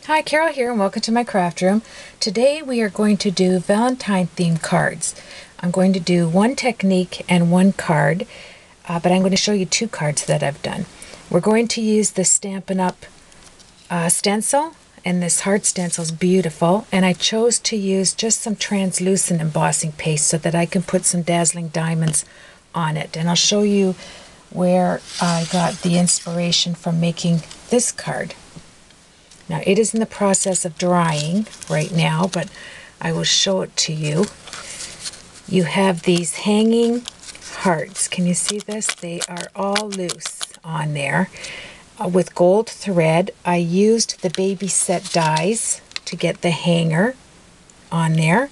Hi, Carol here, and welcome to my craft room. Today we are going to do Valentine themed cards. I'm going to do one technique and one card, but I'm going to show you two cards that I've done. We're going to use the Stampin Up Stencil, and this heart stencil is beautiful, and I chose to use just some translucent embossing paste so that I can put some dazzling diamonds on it. And I'll show you where I got the inspiration from making this card. Now it is in the process of drying right now, but I will show it to you. You have these hanging hearts. Can you see this? They are all loose on there. With gold thread, I used the baby set dies to get the hanger on there.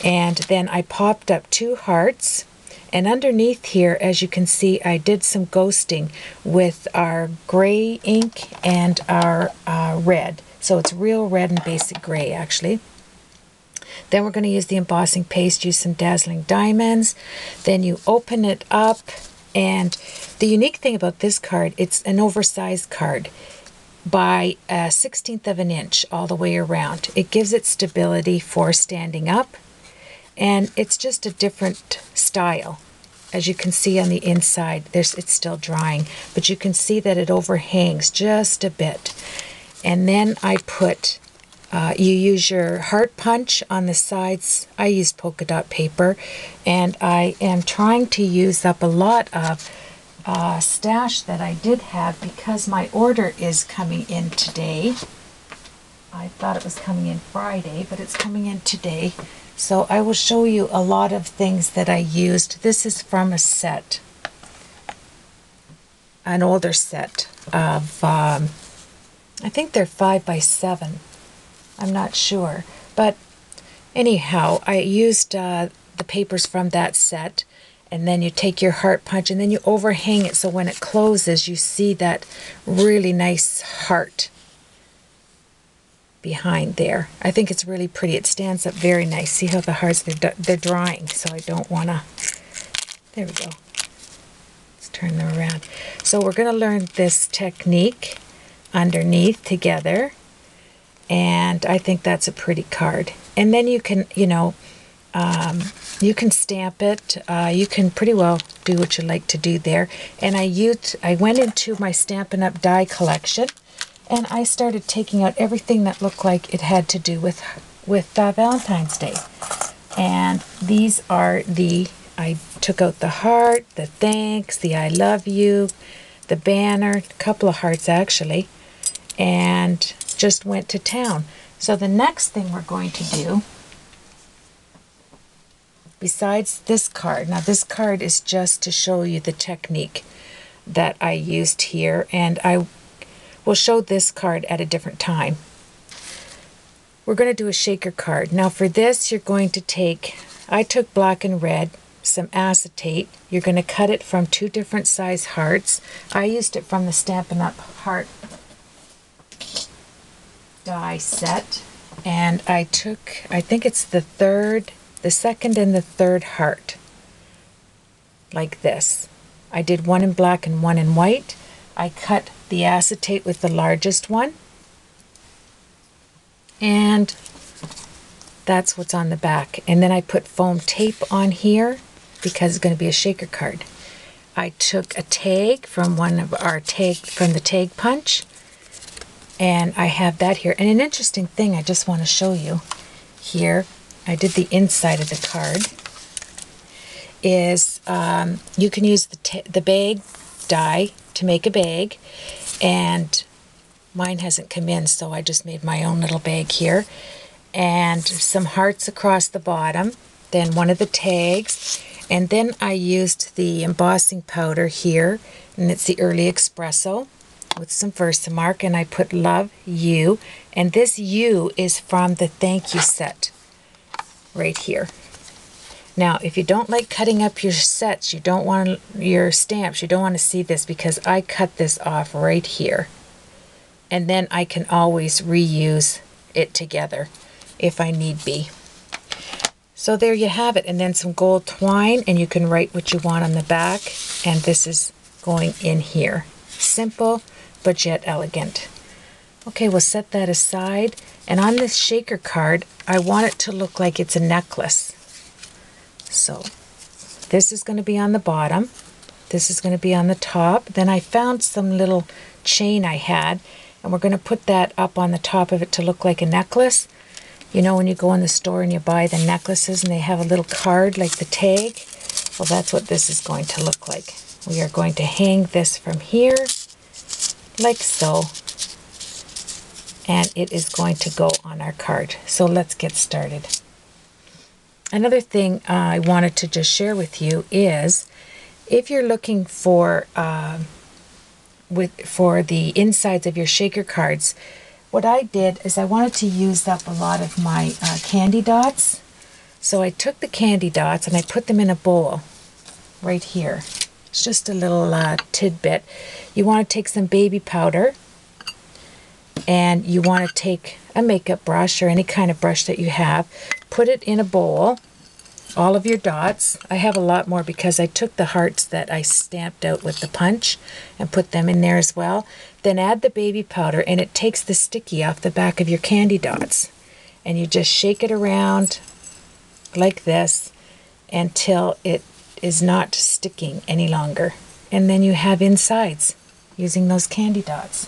And then I popped up two hearts. And underneath here, as you can see, I did some ghosting with our gray ink and our red. So it's real red and basic gray, actually. Then we're going to use the embossing paste, use some dazzling diamonds. Then you open it up. And the unique thing about this card, it's an oversized card by a 1/16 of an inch all the way around. It gives it stability for standing up. And it's just a different style. As you can see on the inside, it's still drying, but you can see that it overhangs just a bit. And then I put, you use your heart punch on the sides. I used polka dot paper, and I am trying to use up a lot of stash that I did have because my order is coming in today. I thought it was coming in Friday, but it's coming in today. So I will show you a lot of things that I used. This is from a set, an older set of, I think they're 5x7. I'm not sure. But anyhow, I used the papers from that set, and then you take your heart punch and then you overhang it so when it closes you see that really nice heart behind there. I think it's really pretty. It stands up very nice. See how the hearts, they're drying, so I don't want to, there we go. Let's turn them around. So we're going to learn this technique underneath together, and I think that's a pretty card. And then you can, you can stamp it. You can pretty well do what you like to do there. And I went into my Stampin' Up die collection, and I started taking out everything that looked like it had to do with Valentine's Day. And these are I took out the heart, the thanks, the I love you, the banner, a couple of hearts actually, and just went to town. So the next thing we're going to do, besides this card, now this card is just to show you the technique that I used here, and we'll show this card at a different time. We're going to do a shaker card. Now for this, you're going to take, I took black and red, some acetate. You're going to cut it from two different size hearts. I used it from the Stampin' Up heart die set. And I took, I think it's the second and the third heart. Like this. I did one in black and one in white. I cut the acetate with the largest one, and that's what's on the back. And then I put foam tape on here because it's going to be a shaker card. I took a tag from from the tag punch, and I have that here. And an interesting thing I just want to show you here, I did the inside of the card, is you can use the bag die to make a bag, and mine hasn't come in, so I just made my own little bag here, and some hearts across the bottom, then one of the tags, and then I used the embossing powder here, and it's the Early Espresso with some Versamark, and I put love you, and this U is from the thank you set right here. Now, if you don't like cutting up your sets, you don't want your stamps, you don't want to see this, because I cut this off right here. And then I can always reuse it together if I need be. So there you have it. And then some gold twine, and you can write what you want on the back. And this is going in here. Simple, but yet elegant. Okay, we'll set that aside. And on this shaker card, I want it to look like it's a necklace. So this is going to be on the bottom. This is going to be on the top. Then I found some little chain I had, and we're going to put that up on the top of it to look like a necklace. You know when you go in the store and you buy the necklaces and they have a little card like the tag? Well, that's what this is going to look like. We are going to hang this from here, like so, and it is going to go on our card. So let's get started. Another thing I wanted to just share with you is if you're looking for the insides of your shaker cards, what I did is I wanted to use up a lot of my candy dots. So I took the candy dots and I put them in a bowl right here. It's just a little tidbit. You want to take some baby powder, and you want to take a makeup brush or any kind of brush that you have, put it in a bowl, all of your dots. I have a lot more because I took the hearts that I stamped out with the punch and put them in there as well. Then add the baby powder, and it takes the sticky off the back of your candy dots. And you just shake it around like this until it is not sticking any longer. And then you have insides using those candy dots.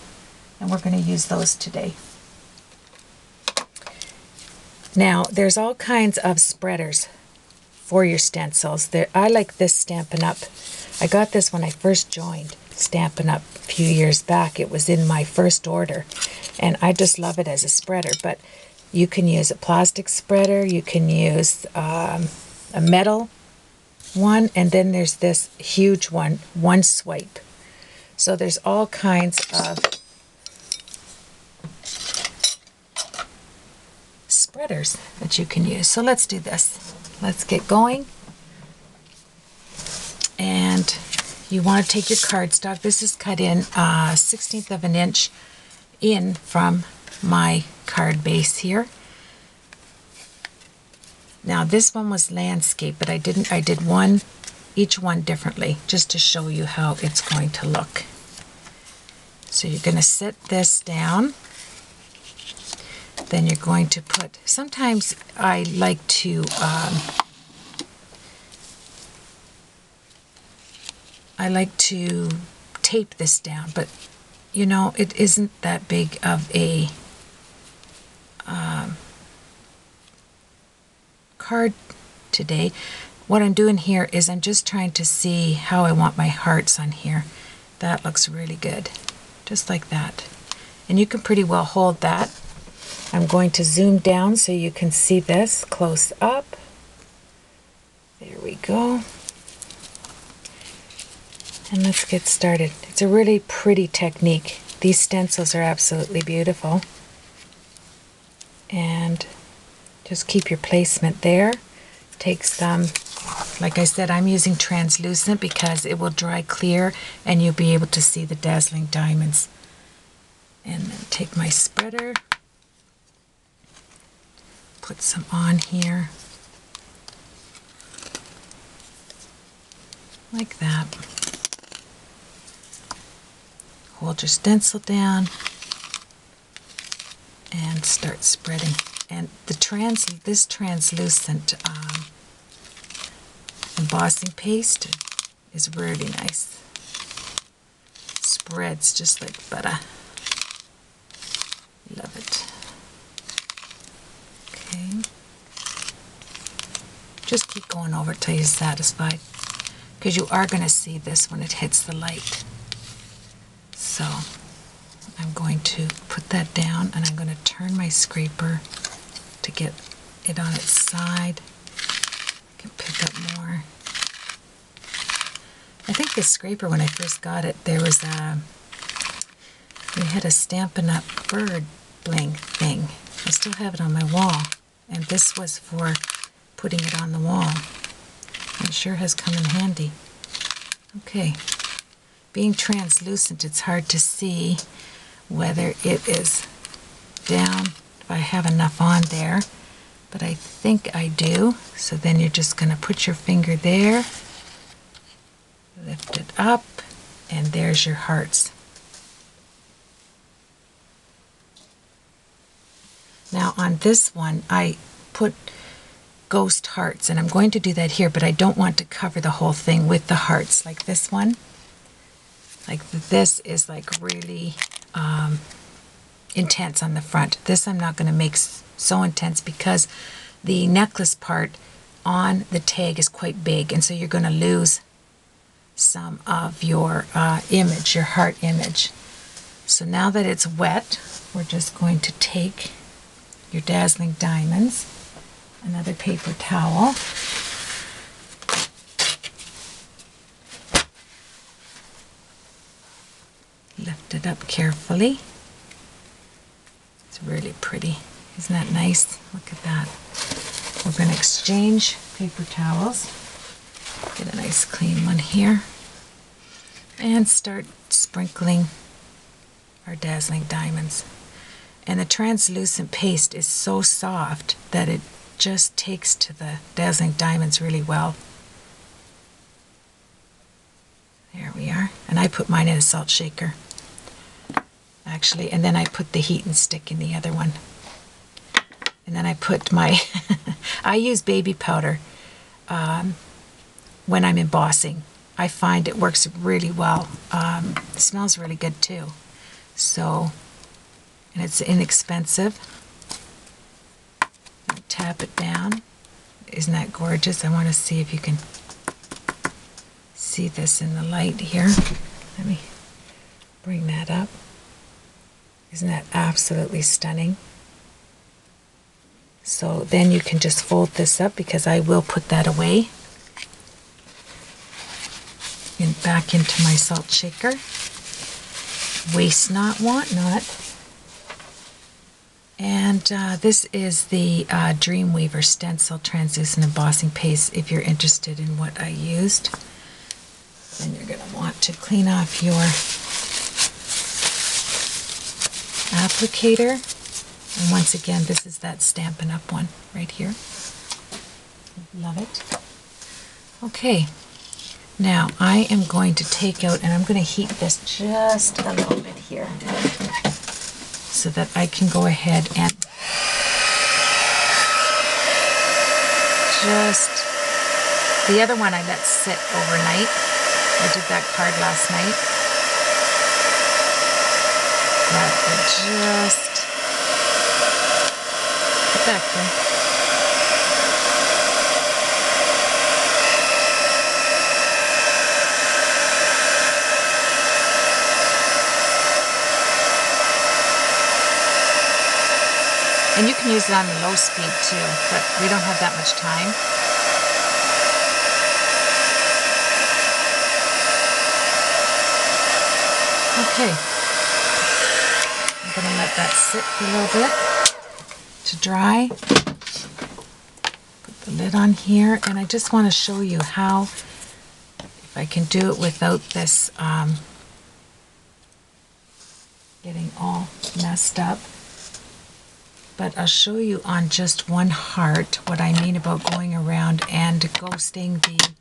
And we're going to use those today. Now, there's all kinds of spreaders for your stencils. I like this Stampin' Up. I got this when I first joined Stampin' Up a few years back. It was in my first order, and I just love it as a spreader. But you can use a plastic spreader, you can use a metal one, and then there's this huge one swipe. So there's all kinds of spreaders that you can use. So let's do this. Let's get going. And you want to take your cardstock. This is cut in 1/16 of an inch in from my card base here. Now this one was landscape, but I did each one differently just to show you how it's going to look. So you're going to set this down. Then you're going to put, sometimes I like to tape this down, but you know, it isn't that big of a card today. What I'm doing here is I'm just trying to see how I want my hearts on here. That looks really good, just like that. And you can pretty well hold that. I'm going to zoom down so you can see this close up. There we go. And let's get started. It's a really pretty technique. These stencils are absolutely beautiful. And just keep your placement there. Take some, like I said, I'm using translucent because it will dry clear and you'll be able to see the dazzling diamonds. And then take my spreader, put some on here, like that. Hold your stencil down and start spreading. And this translucent embossing paste is really nice. Spreads just like butter. Love it. Okay. Just keep going over till you're satisfied, because you are going to see this when it hits the light. So I'm going to put that down, and I'm going to turn my scraper to get it on its side. I can pick up more. I think this scraper, when I first got it, we had a Stampin' Up bird bling thing. I still have it on my wall, and this was for putting it on the wall. It sure has come in handy. Okay, being translucent, it's hard to see whether it is down, if I have enough on there, but I think I do. So then you're just going to put your finger there, lift it up, and there's your hearts. Now on this one, I put ghost hearts, and I'm going to do that here, but I don't want to cover the whole thing with the hearts like this one. Like this is like really intense on the front. This I'm not going to make so intense because the necklace part on the tag is quite big, and so you're going to lose some of your image, your heart image. So now that it's wet, we're just going to take your Dazzling Diamonds, another paper towel, lift it up carefully. It's really pretty. Isn't that nice? Look at that. We're going to exchange paper towels. Get a nice clean one here. And start sprinkling our Dazzling Diamonds. And the translucent paste is so soft that it just takes to the Dazzling Diamonds really well. There we are. And I put mine in a salt shaker, actually, and then I put the heat and stick in the other one. And then I put my, I use baby powder when I'm embossing. I find it works really well. It smells really good too. So, and it's inexpensive. Tap it down. Isn't that gorgeous? I want to see if you can see this in the light here. Let me bring that up. Isn't that absolutely stunning? So then you can just fold this up, because I will put that away and back into my salt shaker. Waste not, want not. And this is the Dreamweaver Stencil Translucent Embossing Paste. If you're interested in what I used, then you're going to want to clean off your applicator. And once again, this is that Stampin' Up one right here. Love it. Okay, now I am going to take out, and I'm going to heat this just a little bit here so that I can go ahead and just, the other one I let sit overnight. I did that card last night. But I just put back there. And you can use it on the low speed too, but we don't have that much time. Okay. I'm going to let that sit for a little bit to dry. Put the lid on here, and I just want to show you how, if I can do it without this getting all messed up. But I'll show you on just one heart what I mean about going around and ghosting the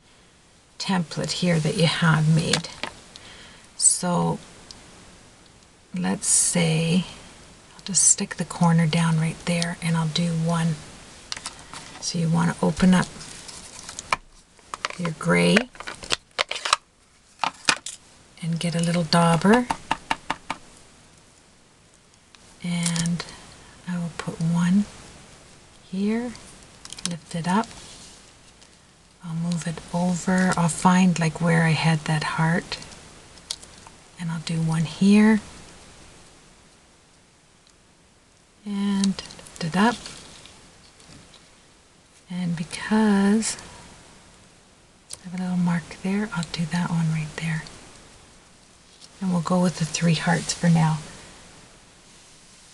template here that you have made. So let's say, I'll just stick the corner down right there, and I'll do one. So you want to open up your gray and get a little dauber, and I will put one here, lift it up, I'll move it over, I'll find like where I had that heart, and I'll do one here, and lift it up, and because I have a little mark there, I'll do that one right there, and we'll go with the 3 hearts for now.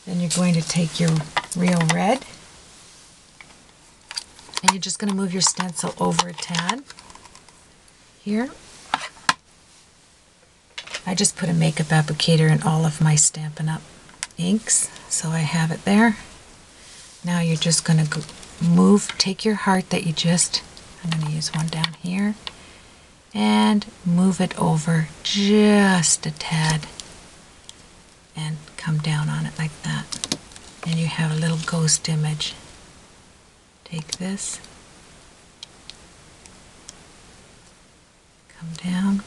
Then you're going to take your real red, and you're just going to move your stencil over a tad here. I just put a makeup applicator in all of my Stampin' Up inks, so I have it there. Now you're just going to move, take your heart that you just, I'm going to use one down here, and move it over just a tad, and come down on it like that. and you have a little ghost image. Take this, come down,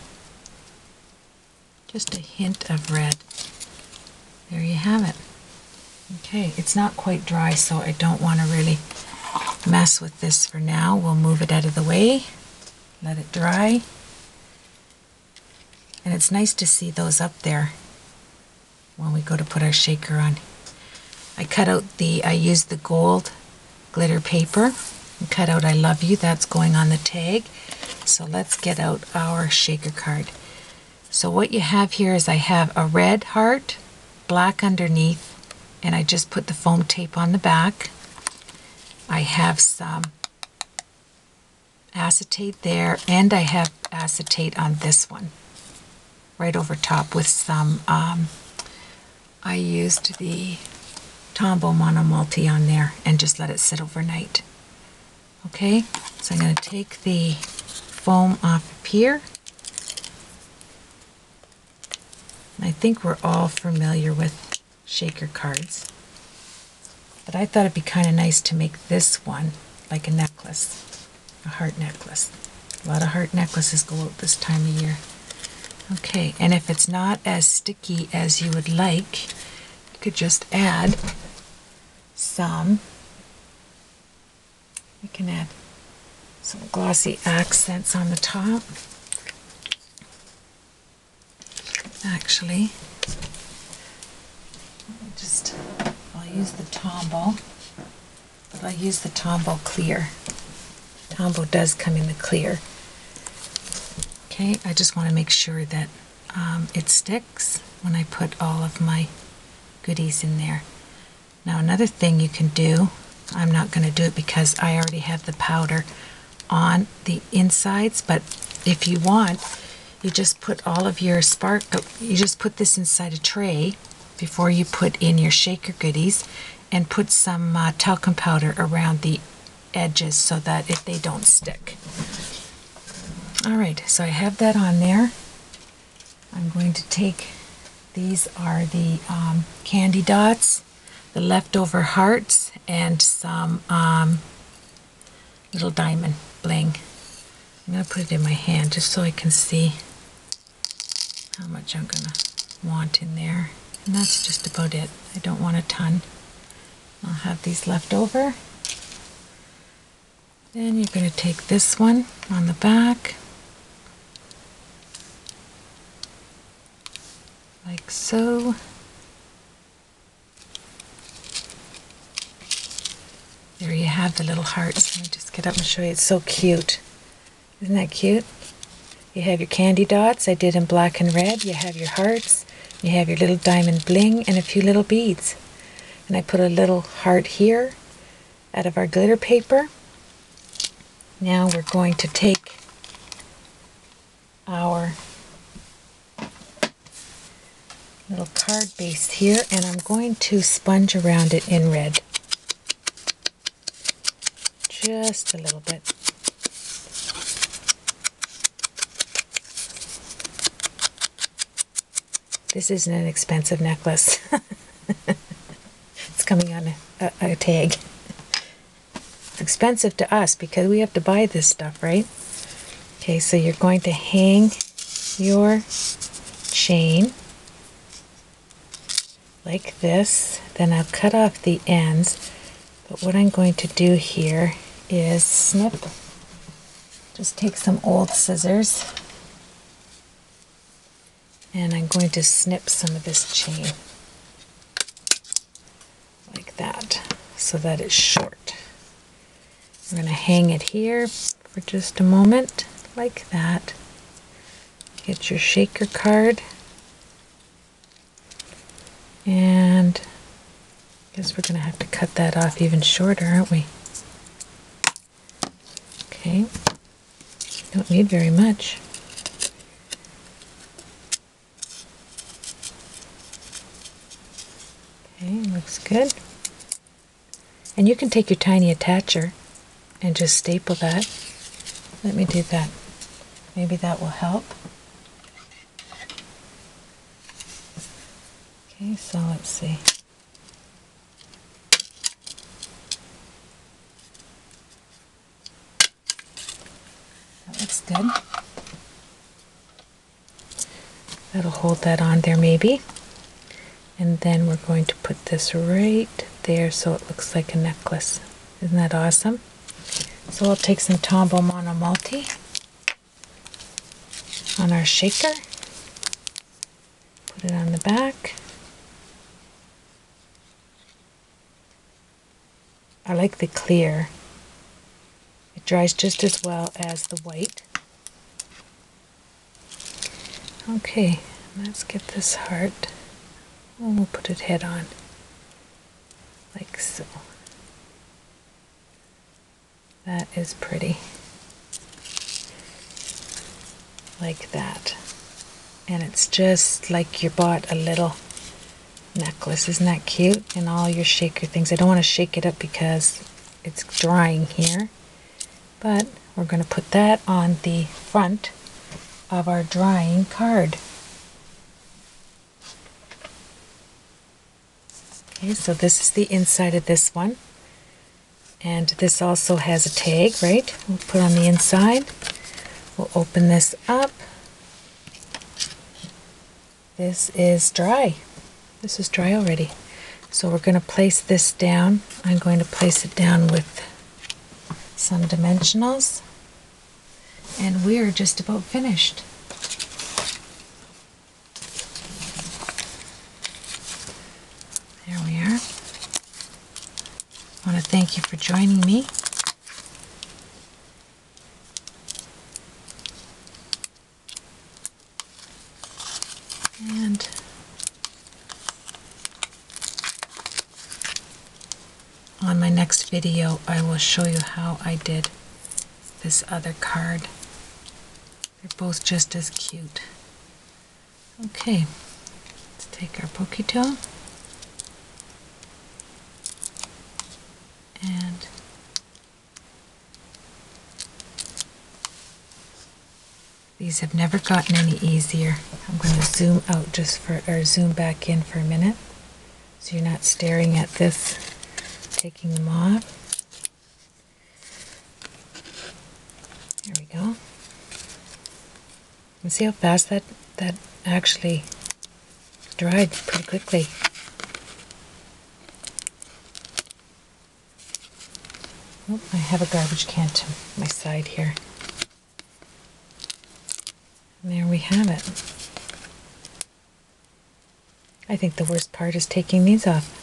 just a hint of red. There you have it. Okay, it's not quite dry, so I don't want to really mess with this for now. We'll move it out of the way, let it dry. And it's nice to see those up there when we go to put our shaker on. I used the gold glitter paper and cut out I love you. That's going on the tag. So let's get out our shaker card. So what you have here is I have a red heart, black underneath, and I just put the foam tape on the back. I have some acetate there, and I have acetate on this one, right over top with some, I used the Tombow Mono Multi on there and just let it sit overnight. Okay, so I'm going to take the foam off of here. I think we're all familiar with shaker cards, but I thought it'd be kind of nice to make this one like a necklace, a heart necklace. A lot of heart necklaces go out this time of year. Okay, and if it's not as sticky as you would like, you could just add some, you can add some glossy accents on the top. Actually, I'll use the Tombow, but I'll use the Tombow clear. Tombow does come in the clear. Okay, I just want to make sure that it sticks when I put all of my goodies in there. Now another thing you can do, I'm not going to do it because I already have the powder on the insides, but if you want, you just put all of your you just put this inside a tray before you put in your shaker goodies, and put some talcum powder around the edges so that they don't stick. Alright, so I have that on there. I'm going to take, these are the candy dots, the leftover hearts, and some little diamond bling. I'm going to put it in my hand just so I can see how much I'm going to want in there. And that's just about it. I don't want a ton. I'll have these left over. Then you're going to take this one on the back, like so. There you have the little hearts. Let me just get up and show you. It's so cute. Isn't that cute? You have your candy dots, I did in black and red. You have your hearts, you have your little diamond bling, and a few little beads. And I put a little heart here out of our glitter paper. Now we're going to take our little card base here, and I'm going to sponge around it in red. Just a little bit. This isn't an expensive necklace. It's coming on a tag. It's expensive to us because we have to buy this stuff, right? Okay, so you're going to hang your chain like this. Then I'll cut off the ends. But what I'm going to do here is snip. Just take some old scissors. And I'm going to snip some of this chain like that so that it's short. We're going to hang it here for just a moment like that. Get your shaker card, and I guess we're going to have to cut that off even shorter, aren't we? Okay, don't need very much. Okay, looks good. And you can take your tiny attacher and just staple that. Let me do that. Maybe that will help. Okay, so let's see. good. That'll hold that on there maybe. And then we're going to put this right there so it looks like a necklace. Isn't that awesome? So I'll take some Tombow Mono Multi on our shaker, put it on the back. I like the clear. It dries just as well as the white. Okay, let's get this heart. And we'll put it head on, like so. That is pretty. Like that. And it's just like you bought a little necklace. Isn't that cute? And all your shaker things. I don't want to shake it up because it's drying here. But we're going to put that on the front of our drying card. Okay, so this is the inside of this one. And this also has a tag, right? We'll put on the inside. We'll open this up. This is dry. This is dry already. So we're going to place this down. I'm going to place it down with some dimensionals. And we're just about finished. There we are. I want to thank you for joining me. And on my next video, I will show you how I did this other card. They're both just as cute. Okay, let's take our pokey tool and these have never gotten any easier. I'm going to zoom out just for, or zoom back in for a minute so you're not staring at this, taking them off. There we go. And see how fast that actually dried pretty quickly. Oh, I have a garbage can to my side here. And there we have it. I think the worst part is taking these off.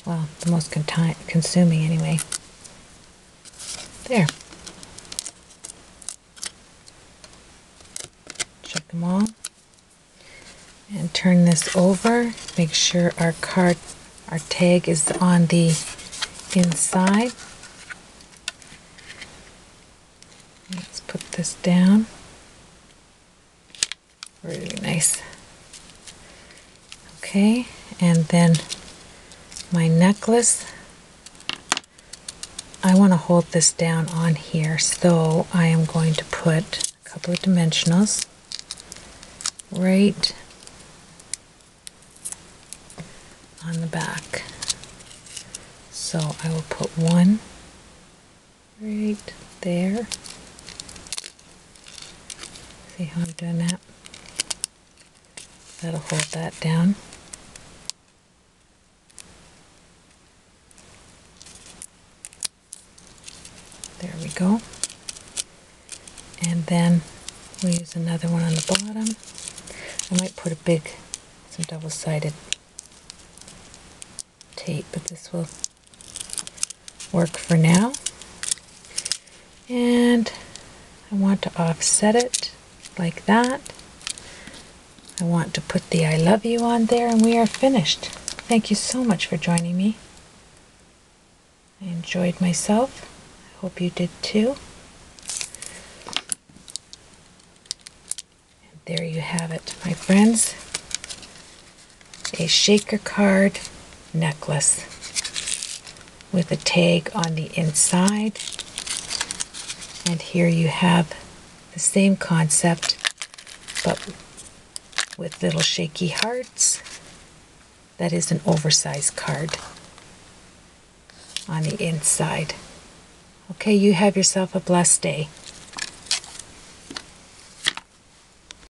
Well, the most consuming anyway. There. Check them all. And turn this over. Make sure our tag is on the inside. Let's put this down. Really nice. Okay, and then my necklace, I want to hold this down on here, so I am going to put a couple of dimensionals right on the back. So I will put one right there. See how I'm doing that? That'll hold that down. There we go. And then we'll use another one on the bottom. I might put some double-sided tape, but this will work for now. And I want to offset it like that. I want to put the I love you on there, and we are finished. Thank you so much for joining me. I enjoyed myself. I hope you did too. And there you have it, my friends. A shaker card necklace with a tag on the inside. And here you have the same concept, but with little shaky hearts. That is an oversized card on the inside. Okay, you have yourself a blessed day.